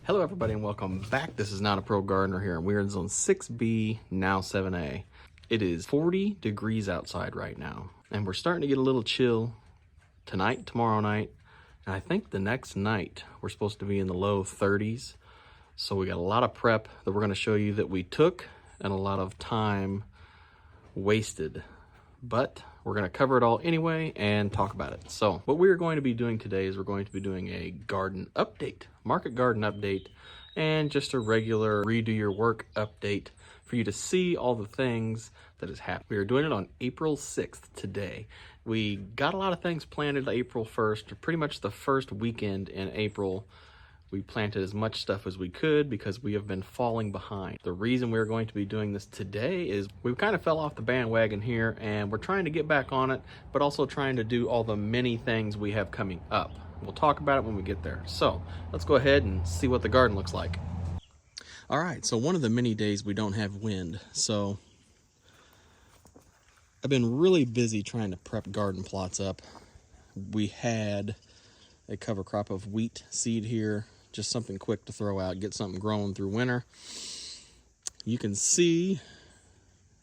Hello everybody and welcome back. This is Not a Pro Gardener here, and we're in Zone 6b, now 7a. It is 40 degrees outside right now, and we're starting to get a little chill tonight, tomorrow night, and I think the next night we're supposed to be in the low 30s. So we got a lot of prep that we're going to show you that we took and a lot of time wasted. But we're going to cover it all anyway and talk about it. So what we're going to be doing today is we're going to be doing a garden update, market garden update, and just a regular redo your work update for you to see all the things that has happened. We are doing it on April 6th today. We got a lot of things planted April 1st, pretty much the first weekend in April. We planted as much stuff as we could because we have been falling behind. The reason we're going to be doing this today is we kind of fell off the bandwagon here, and we're trying to get back on it, but also trying to do all the many things we have coming up. We'll talk about it when we get there. So let's go ahead and see what the garden looks like. All right, so one of the many days we don't have wind. So I've been really busy trying to prep garden plots up. We had a cover crop of wheat seed here, just something quick to throw out, get something growing through winter. You can see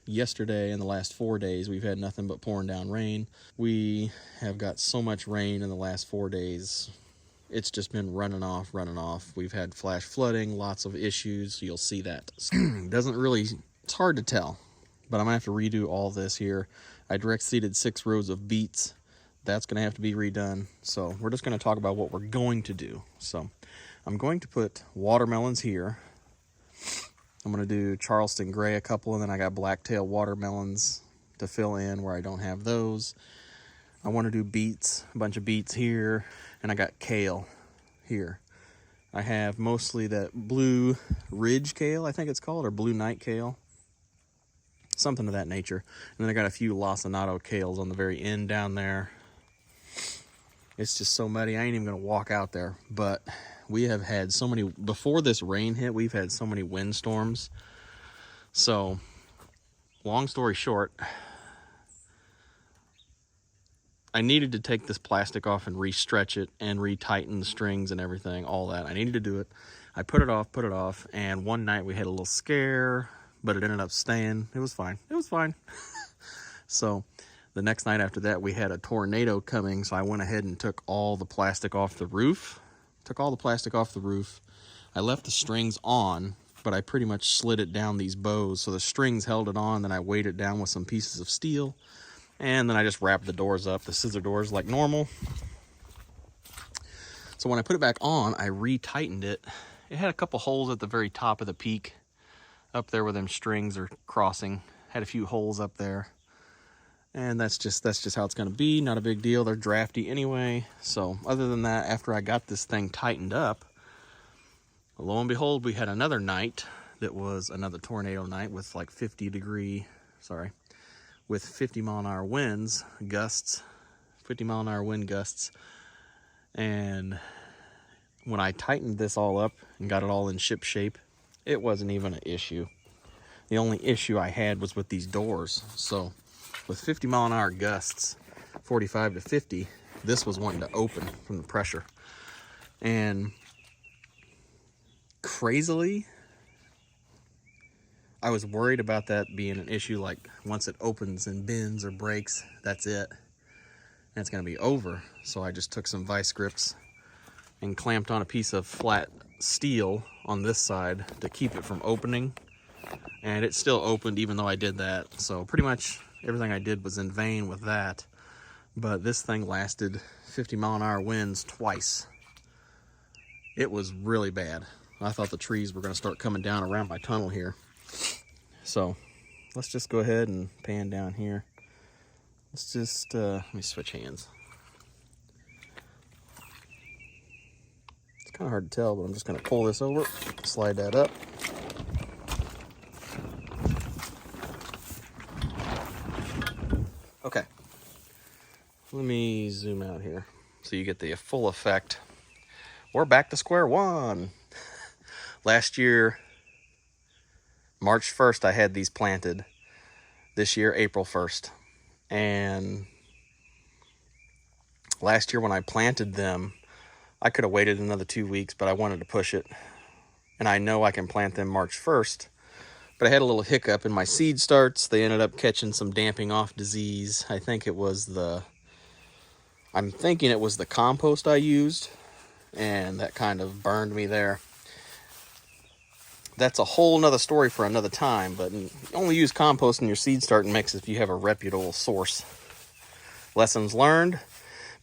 yesterday and the last 4 days we've had nothing but pouring down rain. We have got so much rain in the last 4 days. It's just been running off. We've had flash flooding, lots of issues. You'll see that. It's hard to tell, but I'm gonna have to redo all this here. I direct seeded 6 rows of beets. That's gonna have to be redone. So we're just gonna talk about what we're going to do. So I'm going to put watermelons here. I'm going to do Charleston Gray a couple, and then I got blacktail watermelons to fill in where I don't have those. I want to do beets, a bunch of beets here, and I got kale here. I have mostly that blue ridge kale, I think it's called, or blue night kale, something of that nature. And then I got a few lacinato kales on the very end down there. It's just so muddy, I ain't even going to walk out there, but we have had so many, before this rain hit, we've had so many windstorms. So, long story short, I needed to take this plastic off and re-stretch it and retighten the strings and everything, all that. I needed to do it. I put it off, and one night we had a little scare, but it ended up staying. It was fine. So, the next night after that, we had a tornado coming, so I went ahead and took all the plastic off the roof. I left the strings on, but I pretty much slid it down these bows, so the strings held it on, then I weighed it down with some pieces of steel, and then I just wrapped the doors up, the scissor doors, like normal. So when I put it back on, I re-tightened it. It had a couple holes at the very top of the peak, up there where them strings are crossing. Had a few holes up there. And that's just how it's going to be. Not a big deal. They're drafty anyway. So other than that, after I got this thing tightened up, lo and behold, we had another night that was another tornado night with like 50 mile an hour winds, gusts, 50 mile an hour wind gusts. And when I tightened this all up and got it all in ship shape, it wasn't even an issue. The only issue I had was with these doors. So with 50 mile an hour gusts, 45 to 50, this was wanting to open from the pressure. And crazily, I was worried about that being an issue, like once it opens and bends or breaks, that's it. And it's gonna be over. So I just took some vice grips and clamped on a piece of flat steel on this side to keep it from opening. And it still opened even though I did that. So pretty much everything I did was in vain with that. But this thing lasted 50 mile an hour winds twice. It was really bad. I thought the trees were going to start coming down around my tunnel here. So let's just go ahead and pan down here. Let's just, let me switch hands. It's kind of hard to tell, but I'm just going to pull this over, slide that up. Okay, let me zoom out here so you get the full effect. We're back to square one. Last year, March 1st, I had these planted. This year, April 1st. And last year when I planted them, I could have waited another 2 weeks, but I wanted to push it. and I know I can plant them March 1st. But I had a little hiccup in my seed starts. They ended up catching some damping off disease. I'm thinking it was the compost I used, and that kind of burned me there. That's a whole nother story for another time, but only use compost in your seed starting mix if you have a reputable source. Lessons learned,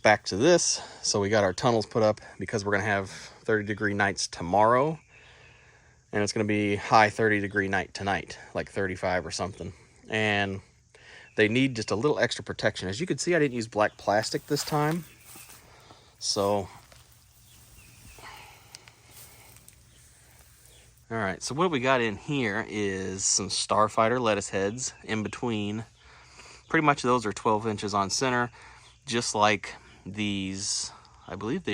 back to this. So we got our tunnels put up because we're going to have 30-degree nights tomorrow, and it's going to be high 30-degree night tonight, like 35 or something. And they need just a little extra protection. As you can see, I didn't use black plastic this time. So, all right, so what we got in here is some Starfighter lettuce heads in between. Pretty much those are 12 inches on center, just like these. I believe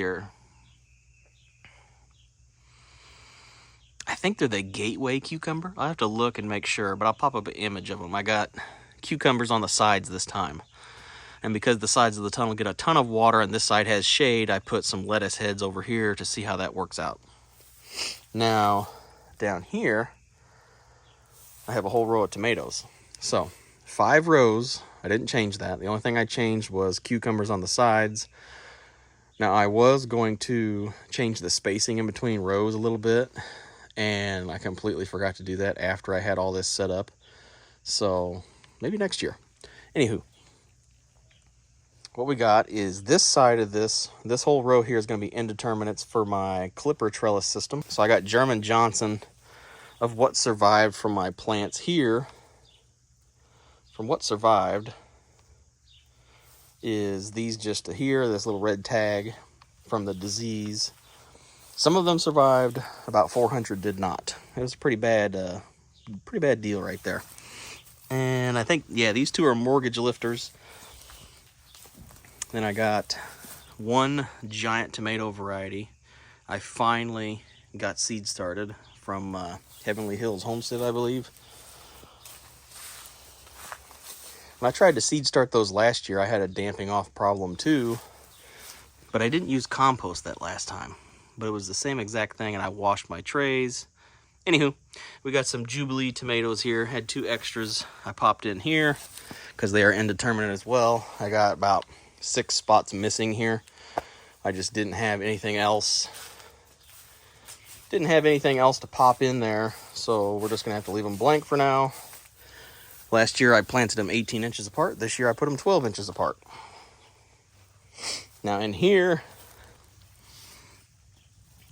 I think they're the Gateway cucumber. I'll have to look and make sure, but I'll pop up an image of them. I got cucumbers on the sides this time. And because the sides of the tunnel get a ton of water and this side has shade, I put some lettuce heads over here to see how that works out. Now, down here, I have a whole row of tomatoes. So, 5 rows. I didn't change that. The only thing I changed was cucumbers on the sides. Now, I was going to change the spacing in between rows a little bit, and I completely forgot to do that after I had all this set up. So, maybe next year. Anywho, what we got is this side of this whole row here is going to be indeterminates for my clipper trellis system. So I got German Johnson of what survived from my plants here. From what survived is these just here, this little red tag from the disease. Some of them survived, about 400 did not. It was a pretty bad deal right there. And I think, yeah, these two are mortgage lifters. Then I got one giant tomato variety. I finally got seed started from Heavenly Hills Homestead, I believe. When I tried to seed start those last year, I had a damping off problem too, but I didn't use compost that last time. But it was the same exact thing, and I washed my trays. Anywho, we got some Jubilee tomatoes here. Had 2 extras I popped in here because they are indeterminate as well. I got about 6 spots missing here. I just didn't have anything else. Didn't have anything else to pop in there, so we're just gonna have to leave them blank for now. Last year I planted them 18 inches apart. This year I put them 12 inches apart. Now in here,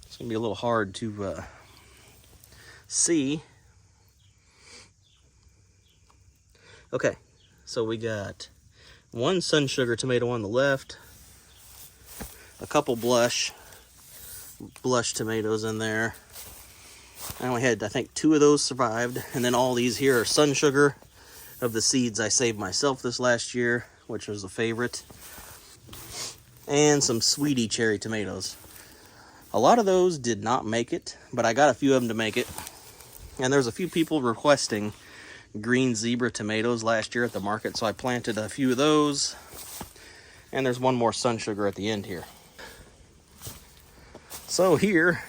it's gonna be a little hard to see. Okay, so we got 1 sun sugar tomato on the left, a couple blush tomatoes in there. I only had, I think, 2 of those survived, and then all these here are sun sugar of the seeds I saved myself this last year, which was a favorite, and some sweetie cherry tomatoes. A lot of those did not make it, but I got a few of them to make it. And there's a few people requesting green zebra tomatoes last year at the market, so I planted a few of those. And there's one more sun sugar at the end here. So here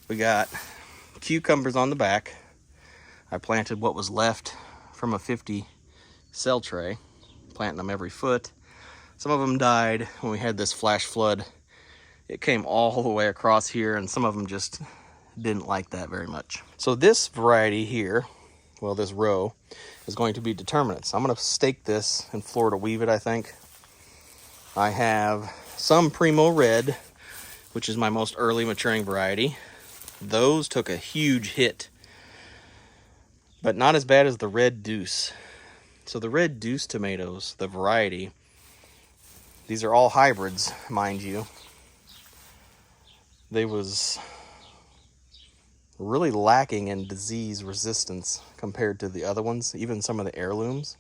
we got cucumbers on the back. I planted what was left from a 50 cell tray, planting them every foot. Some of them died when we had this flash flood. It came all the way across here, and some of them just didn't like that very much. So this variety here, well, this row, is going to be determinates. I'm going to stake this in Florida Weave It, I think. I have some Primo Red, which is my most early maturing variety. Those took a huge hit, but not as bad as the Red Deuce. So the Red Deuce tomatoes, the variety, these are all hybrids, mind you. They was really lacking in disease resistance compared to the other ones, even some of the heirlooms,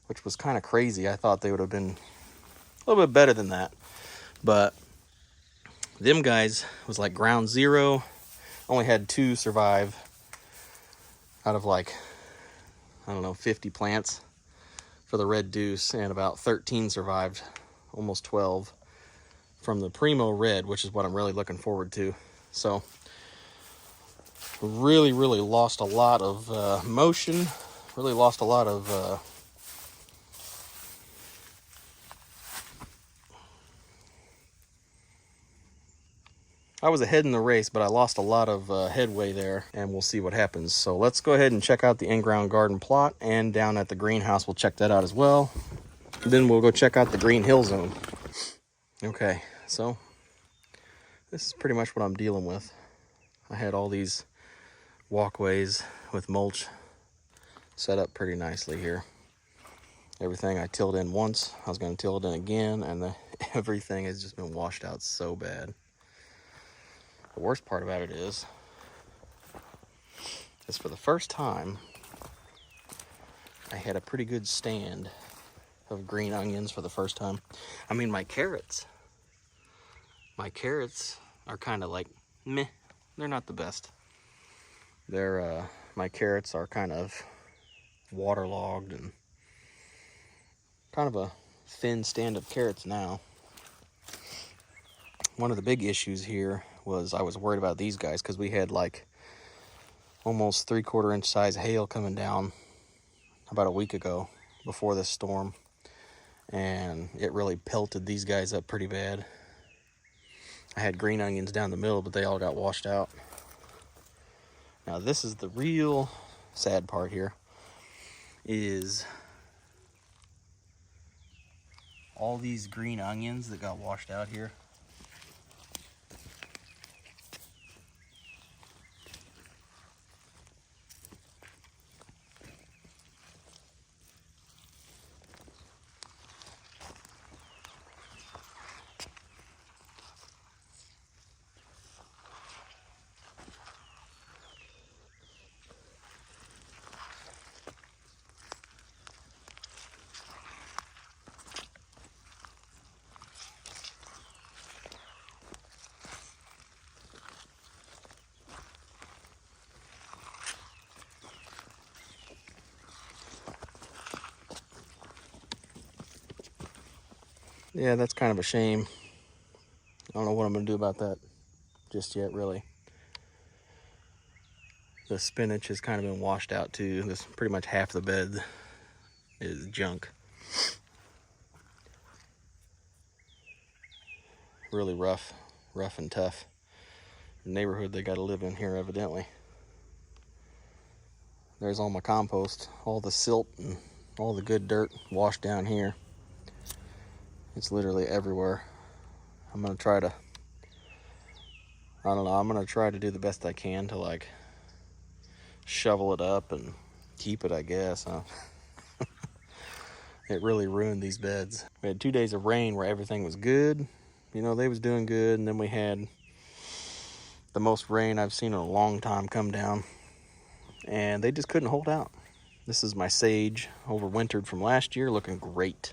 which was kind of crazy. I thought they would have been a little bit better than that, but them guys was like ground zero. Only had 2 survive out of like, I don't know, 50 plants for the Red Deuce, and about 13 survived, almost 12 from the Primo Red, which is what I'm really looking forward to. So Really lost a lot of motion. Really lost a lot of I was ahead in the race, but I lost a lot of headway there, and we'll see what happens. So let's go ahead and check out the in-ground garden plot, and down at the greenhouse, we'll check that out as well. Then we'll go check out the green hill zone. Okay, so this is pretty much what I'm dealing with. I had all these walkways with mulch set up pretty nicely here. Everything I tilled in once, I was going to till it in again, and everything has just been washed out so bad. The worst part about it is for the first time, I had a pretty good stand of green onions for the first time. I mean, my carrots are kind of like meh. They're not the best. My carrots are kind of waterlogged and kind of a thin stand of carrots now. One of the big issues here was I was worried about these guys because we had like almost 3/4 inch size hail coming down about a week ago before this storm, and it really pelted these guys up pretty bad. I had green onions down the middle, but they all got washed out. Now this is the real sad part here, is all these green onions that got washed out here. Yeah, that's kind of a shame. I don't know what I'm going to do about that just yet, really. The spinach has kind of been washed out too. This pretty much half the bed is junk. Really rough and tough. The neighborhood they got to live in here, evidently. There's all my compost, all the silt and all the good dirt washed down here. It's literally everywhere. I'm gonna try to, I'm gonna try to do the best I can to like shovel it up and keep it, I guess. It really ruined these beds. We had 2 days of rain where everything was good. You know, they was doing good, and then we had the most rain I've seen in a long time come down, and they just couldn't hold out. This is my sage, overwintered from last year, looking great.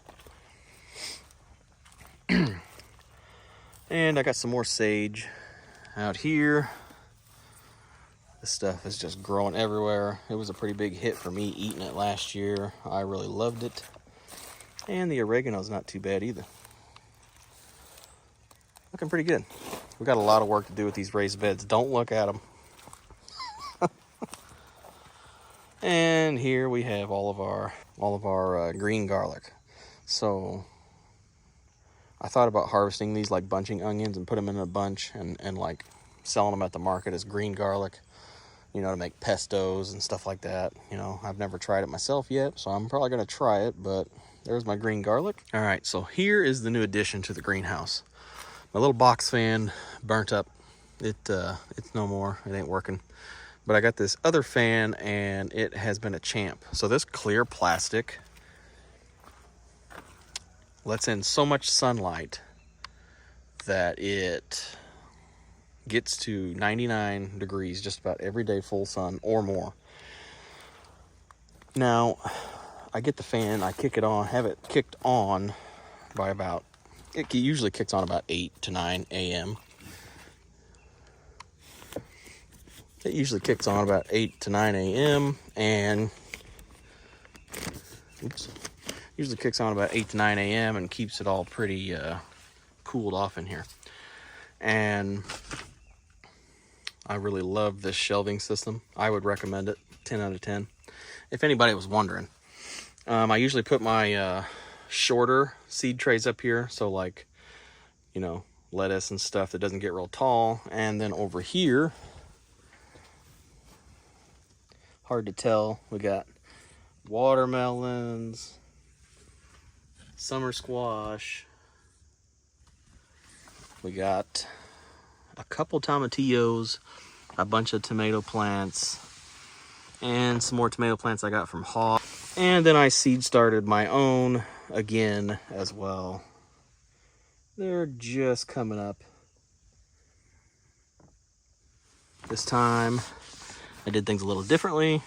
And I got some more sage out here. This stuff is just growing everywhere. It was a pretty big hit for me eating it last year. I really loved it. And the oregano's not too bad either. Looking pretty good. We got a lot of work to do with these raised beds. Don't look at them. And here we have all of our green garlic. So I thought about harvesting these like bunching onions and put them in a bunch and like selling them at the market as green garlic, you know, to make pestos and stuff like that. You know, I've never tried it myself yet, so I'm probably going to try it, but there's my green garlic. All right, so here is the new addition to the greenhouse. My little box fan burnt up. It's no more. It ain't working. But I got this other fan, and it has been a champ. So this clear plastic lets in so much sunlight that it gets to 99 degrees just about every day, full sun or more. Now, I get the fan, I kick it on, have it kicked on by about, it usually kicks on about 8 to 9 a.m. It usually kicks on about 8 to 9 a.m. and usually kicks on about 8 to 9 a.m. and keeps it all pretty cooled off in here. And I really love this shelving system. I would recommend it. 10 out of 10. If anybody was wondering. I usually put my shorter seed trays up here. So like, you know, lettuce and stuff that doesn't get real tall. And then over here, hard to tell, we got watermelons, summer squash. We got a couple tomatillos, a bunch of tomato plants, and some more tomato plants I got from Haw. And then I seed started my own again as well. They're just coming up. This time I did things a little differently.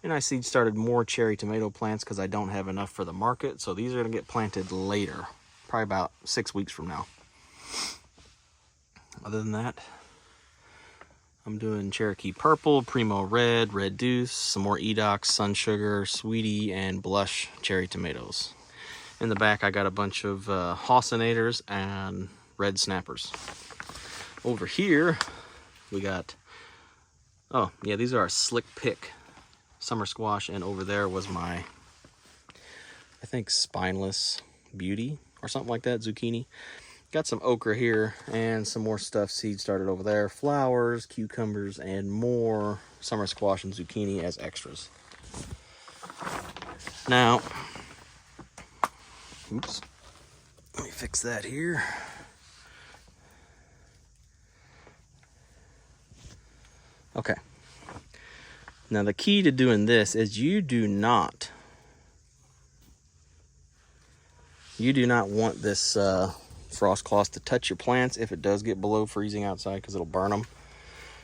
And I seed started more cherry tomato plants because I don't have enough for the market. So these are going to get planted later, probably about 6 weeks from now. Other than that, I'm doing Cherokee Purple, Primo Red, Red Deuce, some more Edox, Sun Sugar, Sweetie, and Blush cherry tomatoes. In the back, I got a bunch of Hausenators and Red Snappers. Over here, we got, oh yeah, these are our Slick Pick summer squash, and over there was my, I think, Spineless Beauty or something like that, zucchini. Got some okra here and some more stuff seed started over there. Flowers, cucumbers, and more summer squash and zucchini as extras. Now, oops, let me fix that here. Okay. Now the key to doing this is you do not want this frost cloth to touch your plants if it does get below freezing outside, because it'll burn them.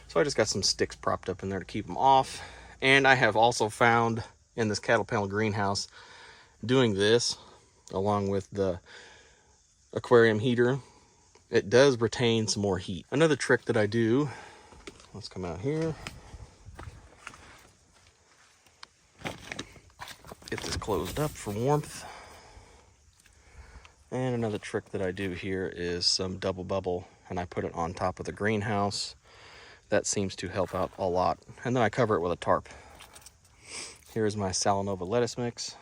So I just got some sticks propped up in there to keep them off. And I have also found in this cattle panel greenhouse, doing this along with the aquarium heater, it does retain some more heat. Another trick that I do, let's come out here, get this closed up for warmth. And another trick that I do here is some double bubble, and I put it on top of the greenhouse. That seems to help out a lot. And then I cover it with a tarp. Here's my Salanova lettuce mix.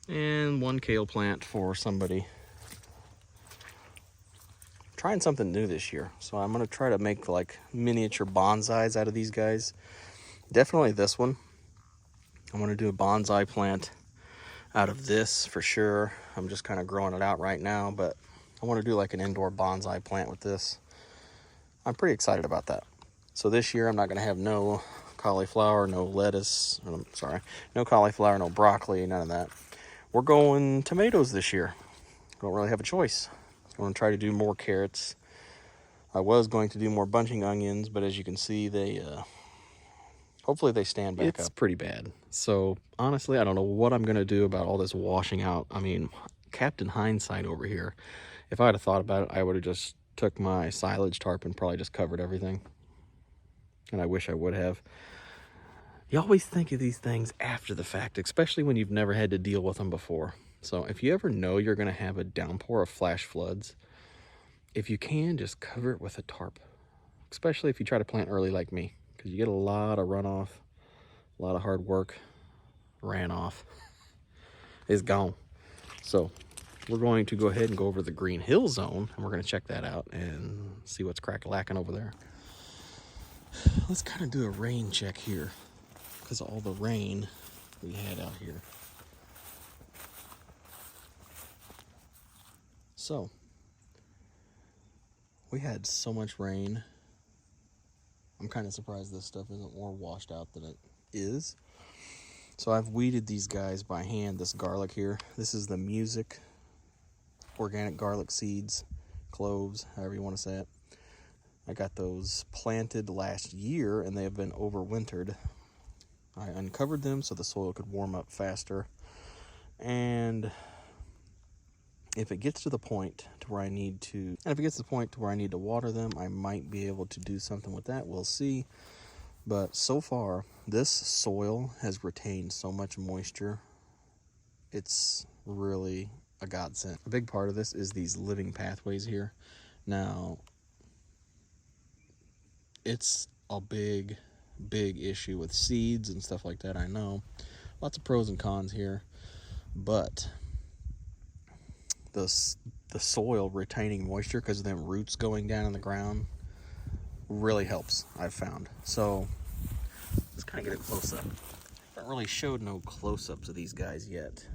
And one kale plant for somebody. Trying something new this year, so I'm gonna try to make like miniature bonsais out of these guys. Definitely this one. I want to do a bonsai plant out of this for sure. I'm just kind of growing it out right now, but I want to do like an indoor bonsai plant with this. I'm pretty excited about that. So this year I'm not going to have no cauliflower, no lettuce, no cauliflower, no broccoli, none of that. We're going tomatoes this year. Don't really have a choice. I'm going to try to do more carrots. I was going to do more bunching onions, but as you can see, they hopefully they stand back up. It's pretty bad. So honestly, I don't know what I'm going to do about all this washing out. I mean, Captain Hindsight over here. If I had thought about it, I would have just took my silage tarp and probably just covered everything. And I wish I would have. You always think of these things after the fact, especially when you've never had to deal with them before. So if you ever know you're going to have a downpour of flash floods, if you can, just cover it with a tarp. Especially if you try to plant early like me, because you get a lot of runoff, a lot of hard work, ran off, is gone. So we're going to go ahead and go over the Green Hill Zone, and we're going to check that out and see what's crack-a-lacking over there. Let's kind of do a rain check here, because of all the rain we had out here. So, we had so much rain. I'm kind of surprised this stuff isn't more washed out than it is. So I've weeded these guys by hand, this garlic here. This is the Music organic garlic seeds, cloves, however you want to say it. I got those planted last year and they have been overwintered. I uncovered them so the soil could warm up faster. And if it gets to the point to where I need to, water them, I might be able to do something with that. We'll see. But so far, this soil has retained so much moisture. It's really a godsend. A big part of this is these living pathways here. Now, it's a big issue with seeds and stuff like that, I know. Lots of pros and cons here, but the soil retaining moisture because of them roots going down in the ground really helps, I've found. So let's kind of get a close-up. I haven't really showed no close-ups of these guys yet.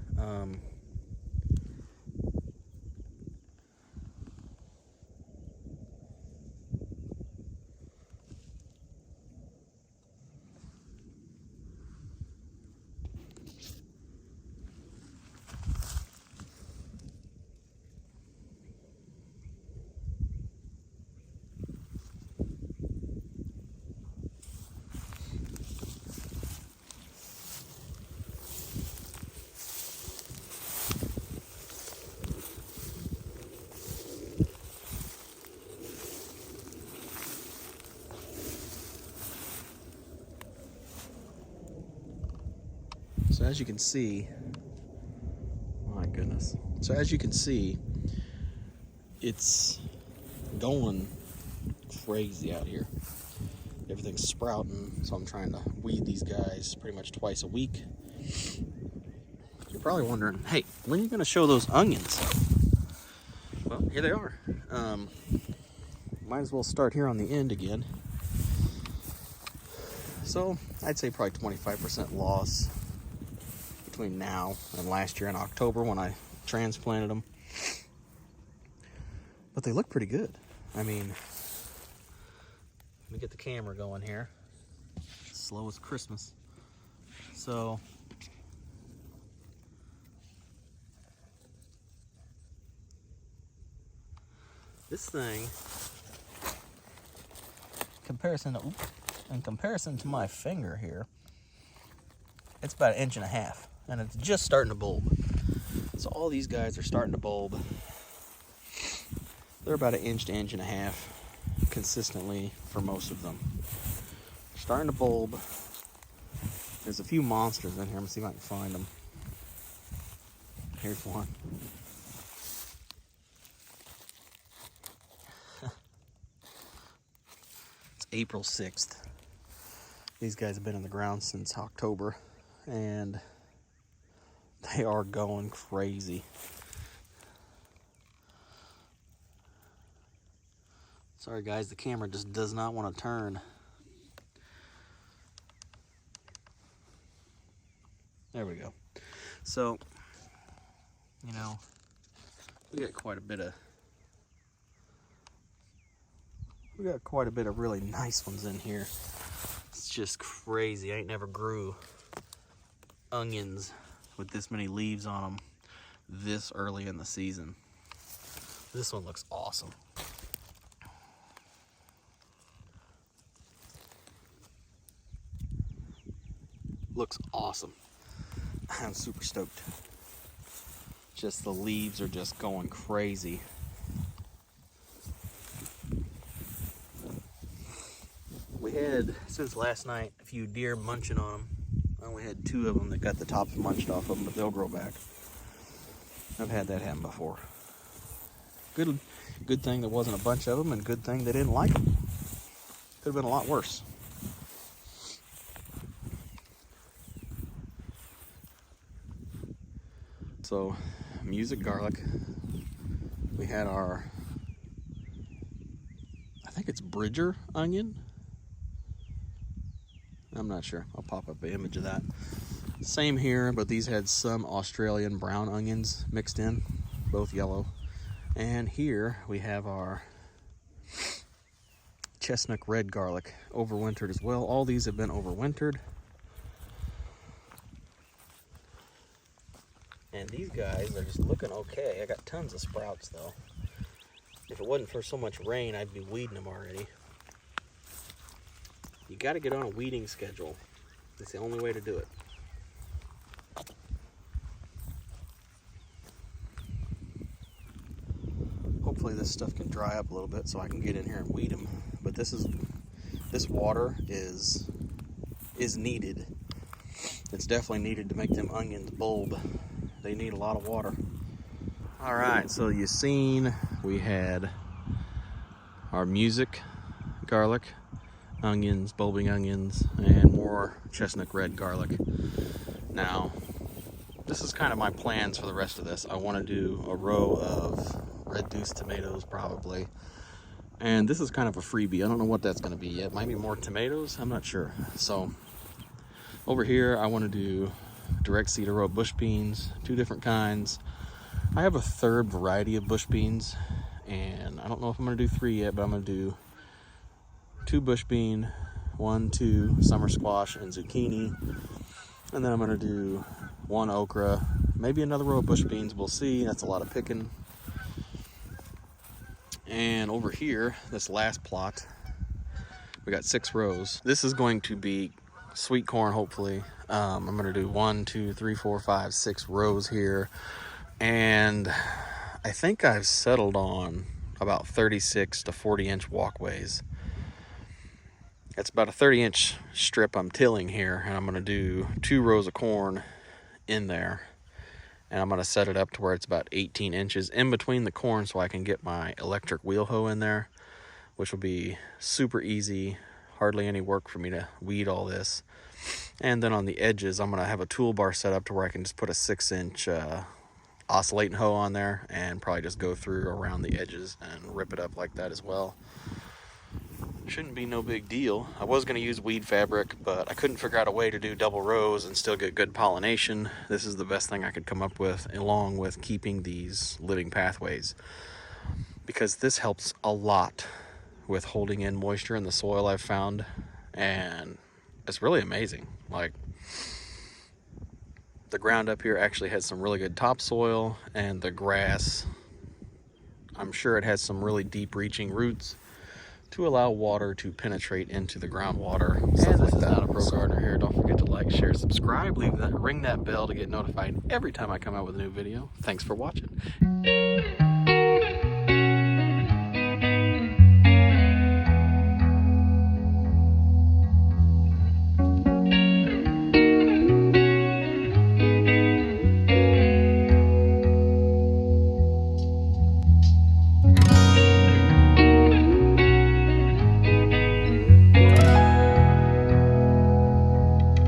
So as you can see, my goodness. So as you can see, it's going crazy out here. Everything's sprouting, so I'm trying to weed these guys pretty much twice a week. You're probably wondering, hey, when are you going to show those onions? Well, here they are. Might as well start here on the end again. So I'd say probably 25% loss between now and last year in October when I transplanted them. But they look pretty good. I mean, let me get the camera going here. Slow as Christmas. So this thing, in comparison to my finger here, it's about 1.5 inches, and it's just starting to bulb. So all these guys are starting to bulb. They're about 1 inch to 1.5 inches consistently for most of them. They're starting to bulb. There's a few monsters in here. I'm gonna see if I can find them. Here's one. It's April 6th. These guys have been in the ground since October, and they are going crazy. Sorry guys, the camera just does not want to turn. There we go. So, you know, we got quite a bit of really nice ones in here. It's just crazy. I ain't never grew onions with this many leaves on them this early in the season. This one looks awesome. Looks awesome. I'm super stoked. Just the leaves are just going crazy. We had, since last night, a few deer munching on them. I only had 2 of them that got the tops munched off of them, but they'll grow back. I've had that happen before. Good thing there wasn't a bunch of them, and good thing they didn't like them. Could have been a lot worse. So, music garlic. We had our, I think it's Bridger onion. I'm not sure. I'll pop up an image of that. Same here, but these had some Australian brown onions mixed in, both yellow. And here we have our chestnut red garlic, overwintered as well. All these have been overwintered. And these guys are just looking okay. I got tons of sprouts though. If it wasn't for so much rain, I'd be weeding them already. You got to get on a weeding schedule. It's the only way to do it. Hopefully this stuff can dry up a little bit so I can get in here and weed them. But this water is is needed. It's definitely needed to make them onions bulb. They need a lot of water. All right, so you seen we had our music garlic, onions, bulbing onions, and more chestnut red garlic. Now, this is kind of my plans for the rest of this. I want to do a row of red deuce tomatoes probably. And this is kind of a freebie. I don't know what that's going to be yet. Might be more tomatoes. I'm not sure. So over here, I want to do direct seed row bush beans, 2 different kinds. I have a 3rd variety of bush beans, and I don't know if I'm going to do 3 yet, but I'm going to do 2 bush bean, 1, 2 summer squash and zucchini, and then I'm going to do 1 okra, maybe another row of bush beans. We'll see. That's a lot of picking. And over here, this last plot, we got 6 rows. This is going to be sweet corn, hopefully. I'm going to do 1, 2, 3, 4, 5, 6 rows here. And I think I've settled on about 36 to 40 inch walkways. It's about a 30-inch strip I'm tilling here, and I'm going to do 2 rows of corn in there. And I'm going to set it up to where it's about 18 inches in between the corn so I can get my electric wheel hoe in there, which will be super easy, hardly any work for me to weed all this. And then on the edges, I'm going to have a toolbar set up to where I can just put a 6-inch oscillating hoe on there and probably just go through around the edges and rip it up like that as well. Shouldn't be no big deal. I was going to use weed fabric, but I couldn't figure out a way to do double rows and still get good pollination. This is the best thing I could come up with, along with keeping these living pathways, because this helps a lot with holding in moisture in the soil, I've found, and it's really amazing. Like, the ground up here actually has some really good topsoil, and the grass, I'm sure it has some really deep reaching roots to allow water to penetrate into the groundwater. And this is not a pro gardener here. Don't forget to like, share, subscribe, ring that bell to get notified every time I come out with a new video. Thanks for watching.